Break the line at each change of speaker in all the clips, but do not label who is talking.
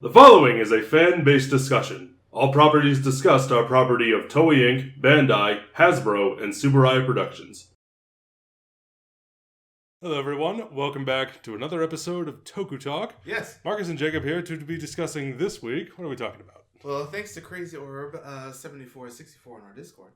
The following is a fan-based discussion. All properties discussed are property of Toei Inc., Bandai, Hasbro, and Subaraya Productions. Hello everyone, welcome back to another episode of Tokutalk.
Yes.
Marcus and Jacob here to be discussing this week. What are we talking about?
Well, thanks to Crazy Orb 7464 on our Discord,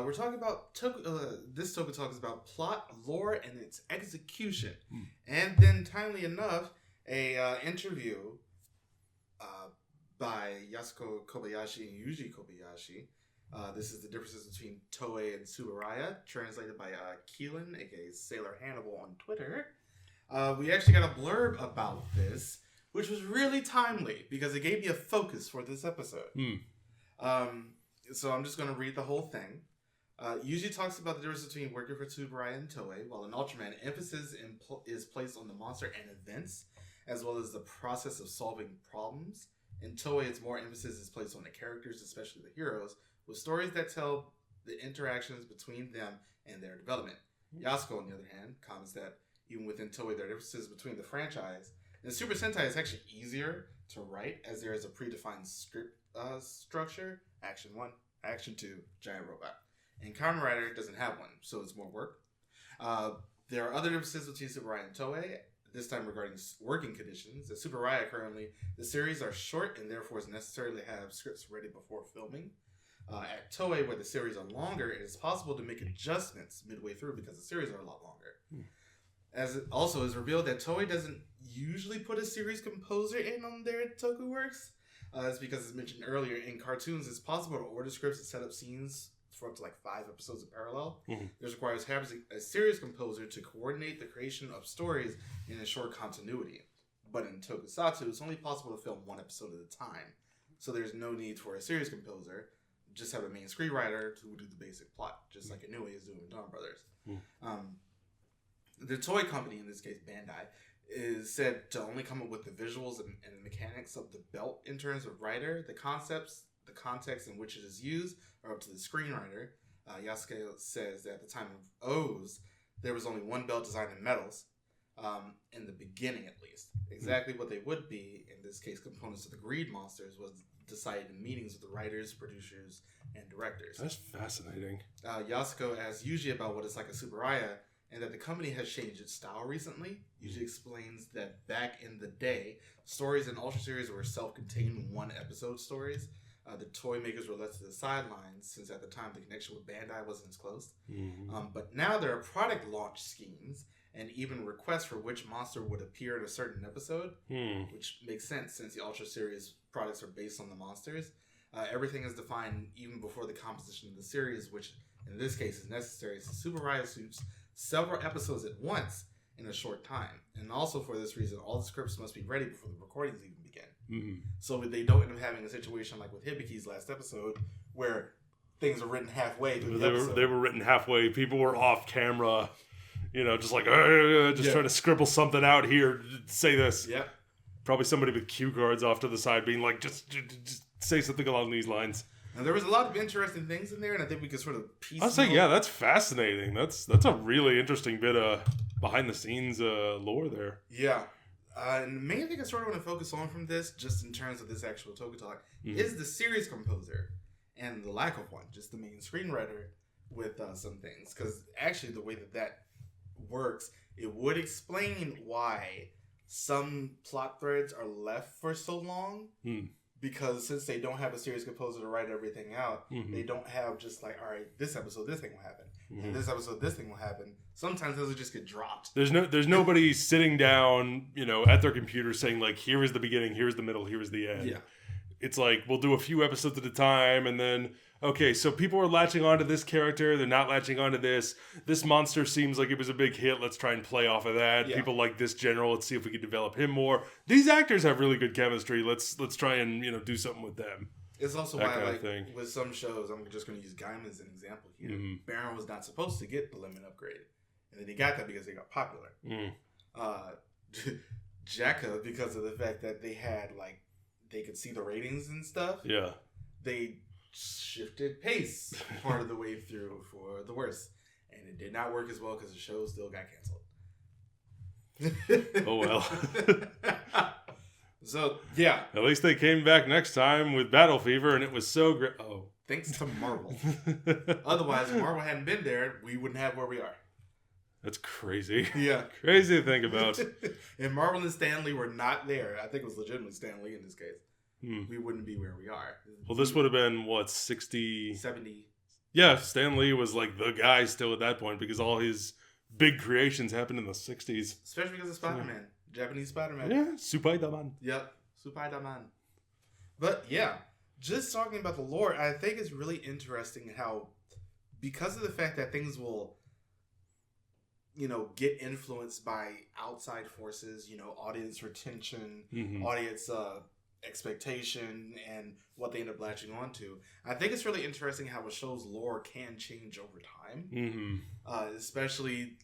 we're talking about this Tokutalk is about plot, lore, and its execution. And then, timely enough, a interview by Yasuko Kobayashi and Yuji Kobayashi. This is the differences between Toei and Subaraya, translated by Keelan, aka Sailor Hannibal on Twitter. We actually got a blurb about this, which was really timely because it gave me a focus for this episode. So I'm just going to read the whole thing. Yuji talks about the difference between working for Subaraya and Toei, while in Ultraman, emphasis is placed on the monster and events, as well as the process of solving problems. In Toei, it's more emphasis is placed on the characters, especially the heroes, with stories that tell the interactions between them and their development. Yasuko, on the other hand, comments that even within Toei, there are differences between the franchise. In Super Sentai, it's actually easier to write, as there is a predefined script structure. Action 1, Action 2, Giant Robot. And Kamen Rider doesn't have one, so it's more work. There are other differences between Subaraya and Toei, this time regarding working conditions. At Subaraya currently, the series are short and therefore is necessary to have scripts ready before filming. At Toei, where the series are longer, it is possible to make adjustments midway through because the series are a lot longer. As it also is revealed that Toei doesn't usually put a series composer in on their Toku works. It's because, as mentioned earlier, in cartoons, it's possible to order scripts and set up scenes for up to 5 episodes in parallel. This requires having a series composer to coordinate the creation of stories and ensure continuity. But in Tokusatsu, it's only possible to film 1 episode at a time. So there's no need for a series composer. Just have a main screenwriter to do the basic plot, just like Inoue is doing with Dawn Brothers. The toy company, in this case Bandai, is said to only come up with the visuals and mechanics of the belt in terms of writer. The concepts, the context in which it is used are up to the screenwriter. Yasuke says that at the time of O's, there was only 1 belt designed in metals, in the beginning at least. Exactly what they would be, in this case components of the Greed Monsters, was decided in meetings with the writers, producers, and directors.
That's fascinating.
Yasuko asks Yuji about what it's like at Subaraya, and that the company has changed its style recently. Yuji explains that back in the day, stories in Ultra Series were self-contained 1-episode stories. The toy makers were left to the sidelines, since at the time the connection with Bandai wasn't as close. But now there are product launch schemes, and even requests for which monster would appear in a certain episode, which makes sense since the Ultra Series products are based on the monsters. Everything is defined even before the composition of the series, which in this case is necessary since Subaraya shoots several episodes at once in a short time. And also for this reason, all the scripts must be ready before the recordings even begin. So they don't end up having a situation like with Hibiki's last episode, where things are written halfway through the episode.
They were written halfway. People were off camera, just like, trying to scribble something out here, say this.
Yeah.
Probably somebody with cue cards off to the side being like, just say something along these lines.
And there was a lot of interesting things in there, and I think we could sort of piece.
I'll say, yeah, that's fascinating. That's a really interesting bit of behind the scenes lore there.
Yeah. And the main thing I sort of want to focus on from this, just in terms of this actual Tokutalk, is the series composer and the lack of one, just the main screenwriter with some things. Because actually the way that works, it would explain why some plot threads are left for so long. Because since they don't have a series composer to write everything out, they don't have just like, all right, this episode, this thing will happen. And this episode, this thing will happen. Sometimes those will just get dropped.
There's nobody sitting down, at their computer saying like, here is the beginning, here's the middle, here is the end.
Yeah.
It's like, we'll do a few episodes at a time, and then, okay, so people are latching onto this character, they're not latching onto this. This monster seems like it was a big hit, let's try and play off of that. Yeah. People like this general, let's see if we can develop him more. These actors have really good chemistry, let's try and, do something with them.
It's also why, like, with some shows, I'm just going to use Gaiman as an example here. Baron was not supposed to get the limit upgrade. And then he got that because they got popular. Jekka, because of the fact that they had, like, they could see the ratings and stuff. Yeah. They shifted pace part of the way through for the worse. And it did not work as well because the show still got canceled.
Oh, well.
So, yeah.
At least they came back next time with Battle Fever, and it was so great. Oh.
Thanks to Marvel. Otherwise, if Marvel hadn't been there, we wouldn't have where we are.
That's crazy.
Yeah.
Crazy to think about.
If Marvel and Stan Lee were not there, I think it was legitimately Stan Lee in this case, we wouldn't be where we are.
Well, this would have been, what, 60...
70.
Yeah, Stan Lee was like the guy still at that point because all his big creations happened in the 60s.
Especially because of Spider-Man. Japanese Spider-Man.
Yeah, Spider-Man.
Yep, Spider-Man. But yeah, just talking about the lore, I think it's really interesting how, because of the fact that things will, get influenced by outside forces, audience retention, audience expectation, and what they end up latching onto. I think it's really interesting how a show's lore can change over time. Especially,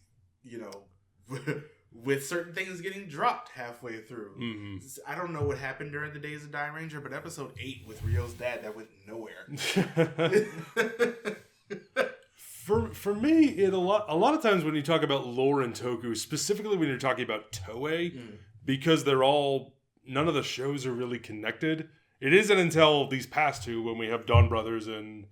with certain things getting dropped halfway through. I don't know what happened during the days of Dying Ranger, but episode 8 with Ryo's dad, that went nowhere.
For me, a lot of times when you talk about lore in Toku, specifically when you're talking about Toei, because none of the shows are really connected. It isn't until these past two, when we have Dawn Brothers and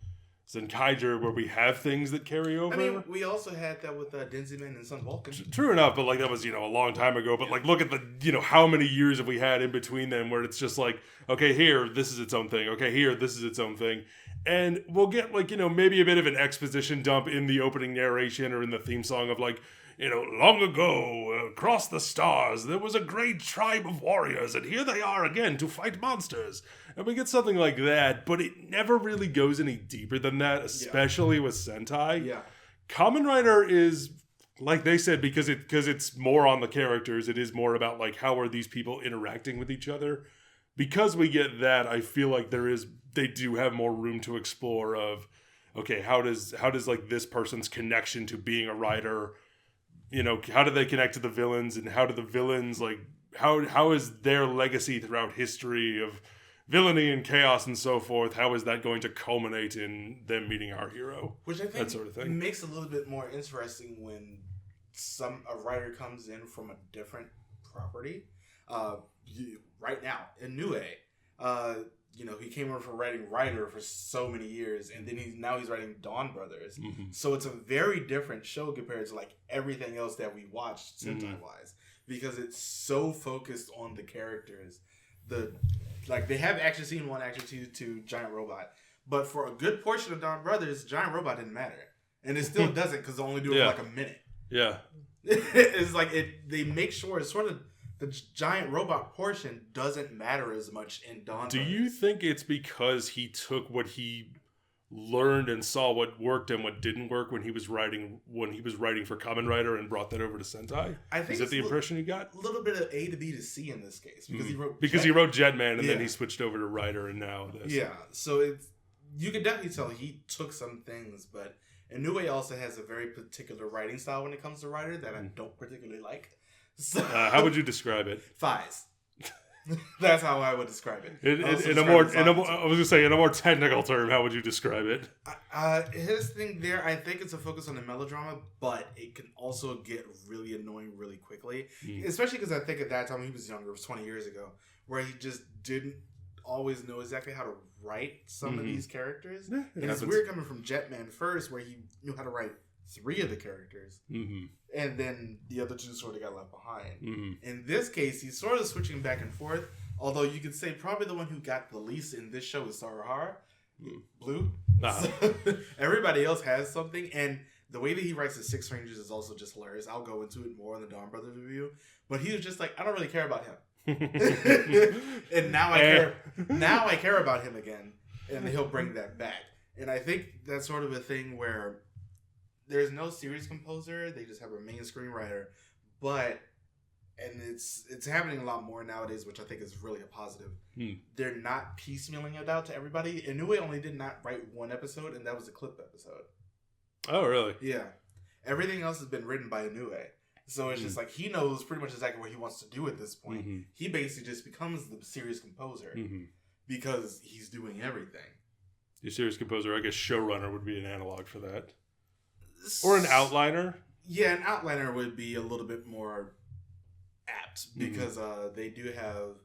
Zenkaiger, where we have things that carry over.
I mean, we also had that with Denziman and Sun Vulcan.
True enough, but that was, a long time ago. But look at the, how many years have we had in between them where it's just okay, here, this is its own thing. Okay, here, this is its own thing. And we'll get maybe a bit of an exposition dump in the opening narration or in the theme song of long ago, across the stars, there was a great tribe of warriors, and here they are again to fight monsters. And we get something like that, but it never really goes any deeper than that, especially with Sentai.
Yeah.
Kamen Rider is, like they said, because it's more on the characters, it is more about how are these people interacting with each other. Because we get that, I feel like they do have more room to explore of, okay, how does this person's connection to being a writer, how do they connect to the villains, and how do the villains, how is their legacy throughout history of villainy and chaos and so forth, how is that going to culminate in them meeting our hero?
Which I think
that sort of thing
makes it a little bit more interesting when a writer comes in from a different property. Right now, Inoue, he came over from writing Rider for so many years, and then he's writing Dawn Brothers. So it's a very different show compared to everything else that we watched Sentai wise, because it's so focused on the characters. They have action scene 1, action scene 2, Giant Robot, but for a good portion of Dawn Brothers, Giant Robot didn't matter, and it still doesn't because they only do it for a minute.
Yeah,
it's they make sure it's sort of. The giant robot portion doesn't matter as much in Dawn.
Do you think it's because he took what he learned and saw what worked and what didn't work when he was writing for Kamen Rider and brought that over to Sentai?
I think
is that the impression you got?
A little bit of A to B to C in this case because
he wrote Jetman and then he switched over to Rider and now this.
Yeah, so you could definitely tell he took some things, but Inoue also has a very particular writing style when it comes to Rider that I don't particularly like. So,
how would you describe it?
Thighs. That's how I would describe it.
In a more technical term, how would you describe it?
His thing there, I think it's a focus on the melodrama, but it can also get really annoying really quickly. Especially because I think at that time he was younger, it was 20 years ago, where he just didn't always know exactly how to write some of these characters. And it's weird coming from Jetman first, where he knew how to write 3 of the characters. And then the other 2 sort of got left behind. In this case, he's sort of switching back and forth. Although you could say probably the one who got the least in this show is Sarahara. Blue. So, everybody else has something. And the way that he writes the Six Rangers is also just hilarious. I'll go into it more in the Dawn Brothers review. But he was just I don't really care about him. And now I care about him again. And he'll bring that back. And I think that's sort of a thing where there's no series composer. They just have a main screenwriter. And it's happening a lot more nowadays, which I think is really a positive. They're not piecemealing it out to everybody. Inoue only did not write 1 episode, and that was a clip episode.
Oh, really?
Yeah. Everything else has been written by Inoue. So it's just he knows pretty much exactly what he wants to do at this point. He basically just becomes the series composer because he's doing everything.
The series composer, I guess showrunner would be an analog for that. Or an outliner?
Yeah, an outliner would be a little bit more apt because they do have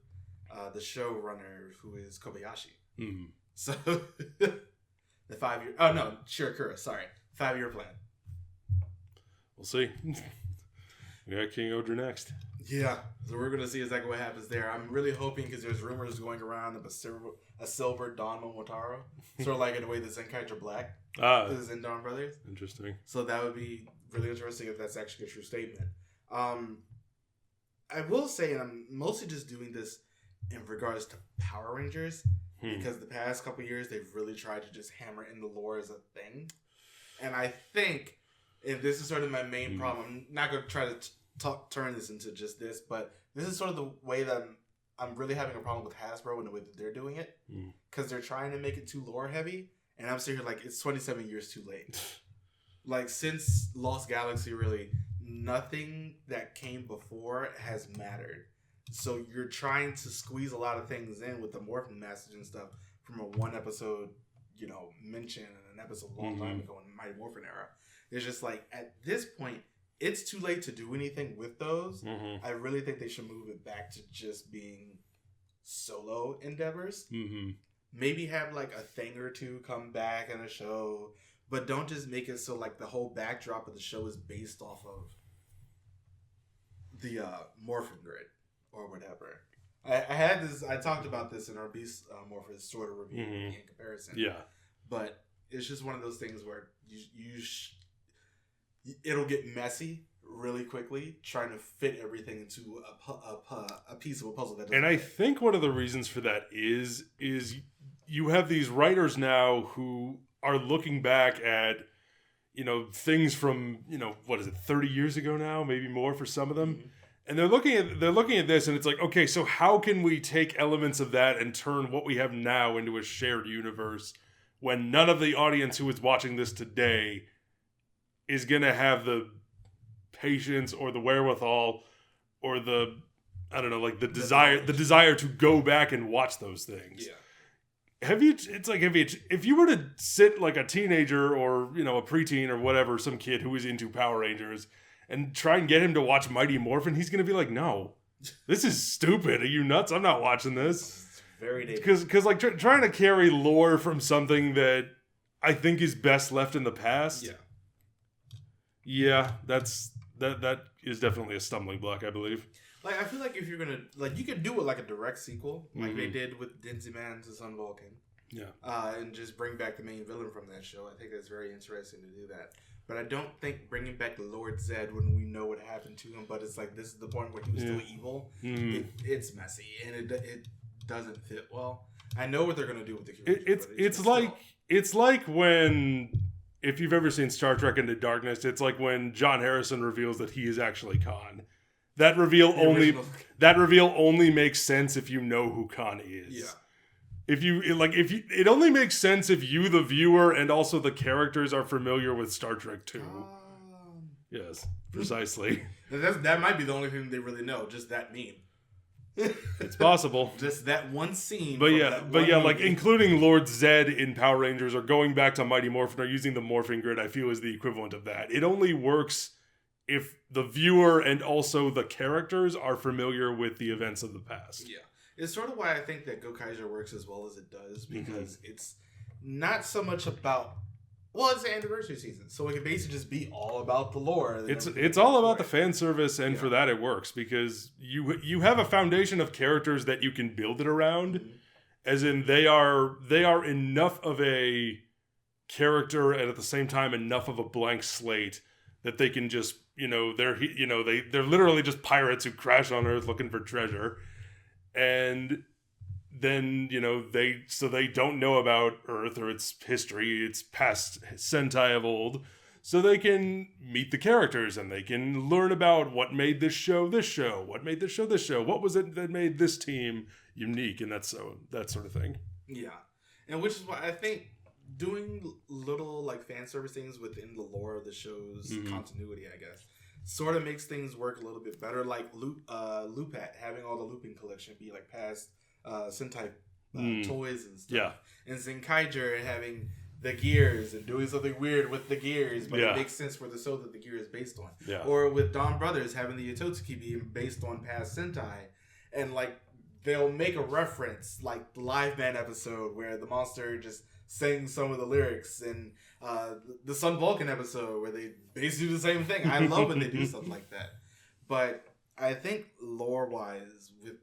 the showrunner who is Kobayashi.
Mm.
So the 5-year. Oh no, Shirakura. Sorry, 5-year plan.
We'll see. We got King Odra next.
Yeah, so we're gonna see exactly what happens there. I'm really hoping because there's rumors going around of a silver Don Momotaro, sort of like in the way the Zenkaiger Black is in Dawn Brothers.
Interesting.
So that would be really interesting if that's actually a true statement. I will say, and I'm mostly just doing this in regards to Power Rangers, because the past couple years they've really tried to just hammer in the lore as a thing, and I think. And this is sort of my main problem. I'm not going to try to turn this into just this, but this is sort of the way that I'm really having a problem with Hasbro and the way that they're doing it. Because they're trying to make it too lore heavy. And I'm sitting here like, it's 27 years too late. Like, since Lost Galaxy, really, nothing that came before has mattered. So you're trying to squeeze a lot of things in with the Morphin message and stuff from a one episode, mention in an episode a long time ago in the Mighty Morphin era. It's just like, at this point, it's too late to do anything with those. I really think they should move it back to just being solo endeavors. Maybe have like a thing or two come back in a show, but don't just make it so like the whole backdrop of the show is based off of the Morphin grid or whatever. I talked about this in our Beast Morphin sort of review in comparison.
Yeah.
But it's just one of those things where it'll get messy really quickly trying to fit everything into a piece of a puzzle that doesn't
And I
fit.
think one of the reasons for that is you have these writers now who are looking back at things from 30 years ago now, maybe more for some of them. And they're looking at this and it's like, okay, so how can we take elements of that and turn what we have now into a shared universe when none of the audience who is watching this today is going to have the patience or the wherewithal or the desire to go back and watch those things.
Yeah.
If you were to sit like a teenager or, a preteen or whatever, some kid who is into Power Rangers and try and get him to watch Mighty Morphin, he's going to be like, no, this is stupid. Are you nuts? I'm not watching this.
It's very dangerous.
Because like trying to carry lore from something that I think is best left in the past. Yeah, that is definitely a stumbling block, I believe.
Like, I feel like if you're gonna you could do it like a direct sequel, like they did with Denziman to Sun Vulcan.
Yeah.
And just bring back the main villain from that show. I think that's very interesting to do that. But I don't think bringing back Lord Zed when we know what happened to him, but it's like this is the point where he was still evil. It's messy and it doesn't fit well. I know what they're gonna do with the character.
It's like when, if you've ever seen Star Trek Into Darkness, it's like when John Harrison reveals that he is actually Khan. That reveal only makes sense if you know who Khan is.
Yeah.
It only makes sense if you, the viewer, and also the characters are familiar with Star Trek 2. Yes, precisely.
That might be the only thing they really know, just that meme.
It's possible.
Just that one scene.
But like including Lord Zed in Power Rangers or going back to Mighty Morphin or using the morphing grid, I feel is the equivalent of that. It only works if the viewer and also the characters are familiar with the events of the past.
Yeah. It's sort of why I think that Gokaiger works as well as it does, because it's not so much about... Well, it's the anniversary season, so it can basically just be all about the lore.
It's all about the fan service, and for that it works, because you have a foundation of characters that you can build it around, as in they are enough of a character and at the same time enough of a blank slate that they can just, they're literally just pirates who crash on Earth looking for treasure. And then, they don't know about Earth or its history, its past Sentai of old. So they can meet the characters and they can learn about what made this show, what made this show, what was it that made this team unique, and that sort of thing.
Yeah. And which is why I think doing little like fan service things within the lore of the show's continuity, I guess, sort of makes things work a little bit better. Like Lupat having all the looping collection be like past Sentai toys and stuff.
Yeah.
And Zenkaiger having the gears and doing something weird with the gears, but it makes sense for the show that the gear is based on.
Yeah.
Or with Dawn Brothers having the Yototsuki being based on past Sentai, and like they'll make a reference, like the Live Band episode where the monster just sings some of the lyrics, and the Sun Vulcan episode where they basically do the same thing. I love when they do stuff like that. But I think lore-wise, with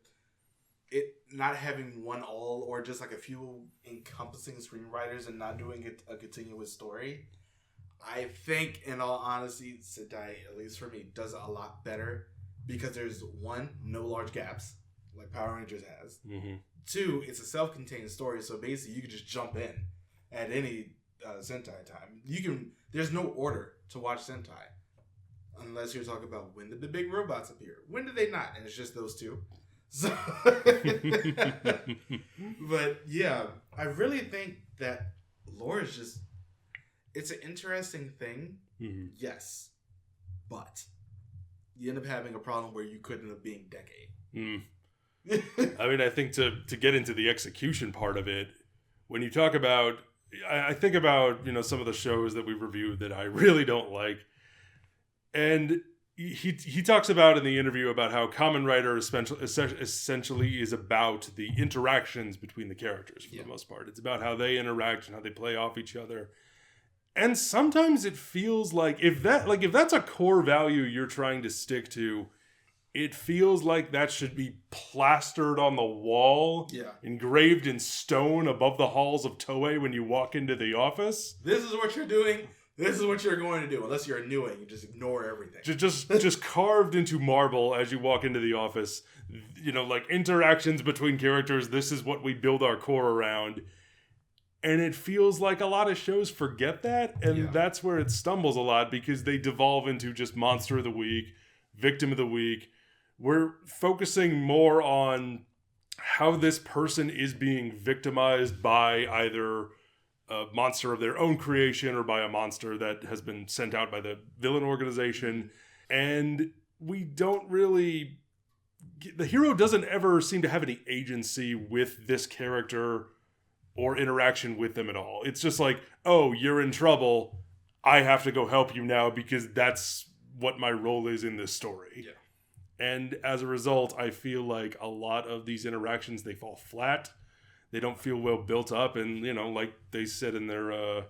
it not having one all or just like a few encompassing screenwriters and not doing a continuous story, I think, in all honesty, Sentai, at least for me, does it a lot better because there's one, no large gaps like Power Rangers has. Mm-hmm. Two, it's a self-contained story, so basically you can just jump in at any Sentai time. There's no order to watch Sentai unless you're talking about when did the big robots appear, when did they not, and it's just those two. So, but yeah, I really think that lore is just, it's an interesting thing, yes, but you end up having a problem where you could end up being decade.
I mean, I think to get into the execution part of it, when you talk about, I think about, some of the shows that we reviewed that I really don't like, and he talks about in the interview about how Kamen Rider essentially is about the interactions between the characters for the most part. It's about how they interact and how they play off each other. And sometimes it feels like if that's a core value you're trying to stick to, it feels like that should be plastered on the wall, engraved in stone above the halls of Toei when you walk into the office.
This is what you're doing. This is what you're going to do. Unless you're new and you just ignore everything.
Just carved into marble as you walk into the office. Like interactions between characters. This is what we build our core around. And it feels like a lot of shows forget that. And that's where it stumbles a lot because they devolve into just Monster of the Week, Victim of the Week. We're focusing more on how this person is being victimized by either a monster of their own creation or by a monster that has been sent out by the villain organization. And we don't really... The hero doesn't ever seem to have any agency with this character or interaction with them at all. It's just like, oh, you're in trouble. I have to go help you now because that's what my role is in this story.
Yeah. And
as a result, I feel like a lot of these interactions, they fall flat. They don't feel well built up. And, like they said in their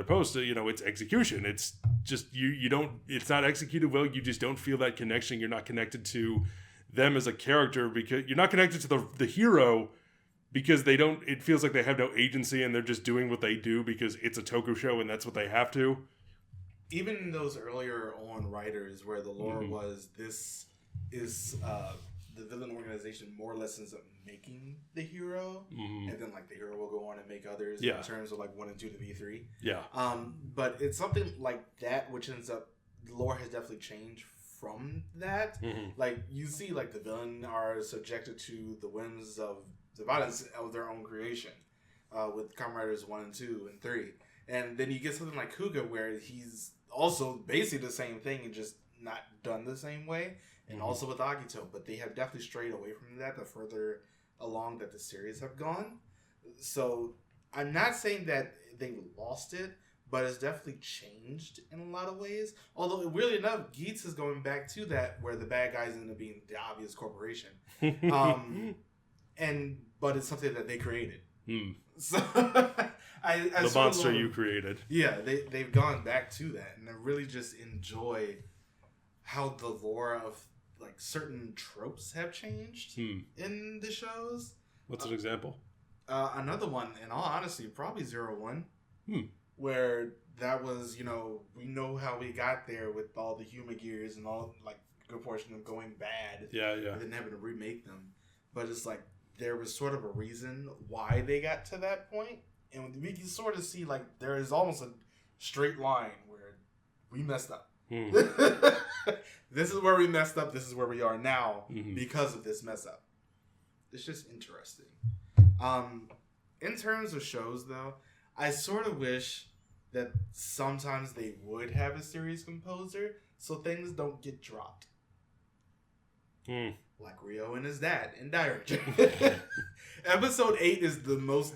post, it's execution. It's just, you don't, it's not executed well. You just don't feel that connection. You're not connected to them as a character because you're not connected to the hero because it feels like they have no agency and they're just doing what they do because it's a Toku show and that's what they have to.
Even in those earlier on writers where the lore was, this is the villain organization more or less ends up making the hero, and then like the hero will go on and make others in terms of like 1 and 2 to V3.
Yeah.
But it's something like that which ends up, the lore has definitely changed from that. Like you see like the villain are subjected to the whims of the violence of their own creation with Kamen Riders 1 and 2 and 3. And then you get something like Kuga where he's also basically the same thing and just not done the same way. And also with Agito. But they have definitely strayed away from that the further along that the series have gone. So I'm not saying that they lost it, but it's definitely changed in a lot of ways. Although, weirdly enough, Geats is going back to that where the bad guys end up being the obvious corporation. But it's something that they created. So I
the monster you created.
Yeah, they've gone back to that, and I really just enjoy how the lore of like certain tropes have changed in the shows.
What's an example?
Another one, in all honesty, probably 01, where that was, we know how we got there with all the Huma gears and all, like, a good portion of going bad.
Yeah.
And then having to remake them. But it's like, there was sort of a reason why they got to that point. And we can sort of see, like, there is almost a straight line where we messed up. This is where we messed up. This is where we are now because of this mess up. It's just interesting. In terms of shows, though, I sort of wish that sometimes they would have a series composer so things don't get dropped. Like Rio and his dad in Director. Episode 8 is the most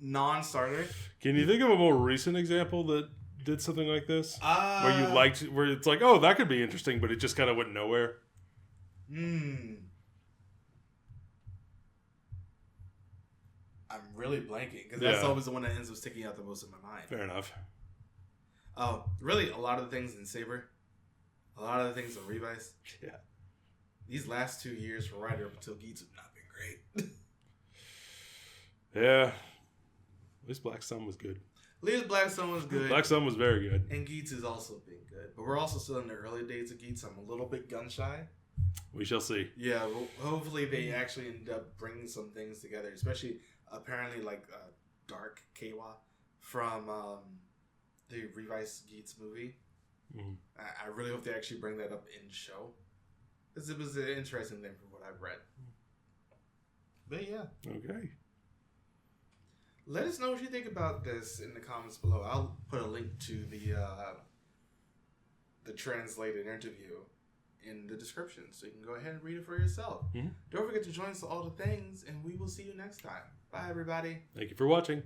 non-starter.
Can you think of a more recent example that did something like this? Where it's like, oh, that could be interesting, but it just kind of went nowhere?
I'm really blanking because that's always the one that ends up sticking out the most in my mind.
Fair enough.
Oh, really? A lot of the things in Saber, a lot of the things in Revice.
Yeah.
These last 2 years for Rider up until Geats have not been great.
Yeah. At least Black Sun was good.
At least Black Sun was good.
Black Sun was very good.
And Geats has also been good. But we're also still in the early days of Geats. I'm a little bit gun shy.
We shall see.
Yeah, well, hopefully they actually end up bringing some things together, especially apparently like Dark Kawa from the Revice Geats movie.
Mm.
I really hope they actually bring that up in show. Because it was an interesting thing from what I've read. But yeah.
Okay.
Let us know what you think about this in the comments below. I'll put a link to the translated interview in the description, so you can go ahead and read it for yourself.
Mm-hmm.
Don't forget to join us for all the things, and we will see you next time. Bye, everybody.
Thank you for watching.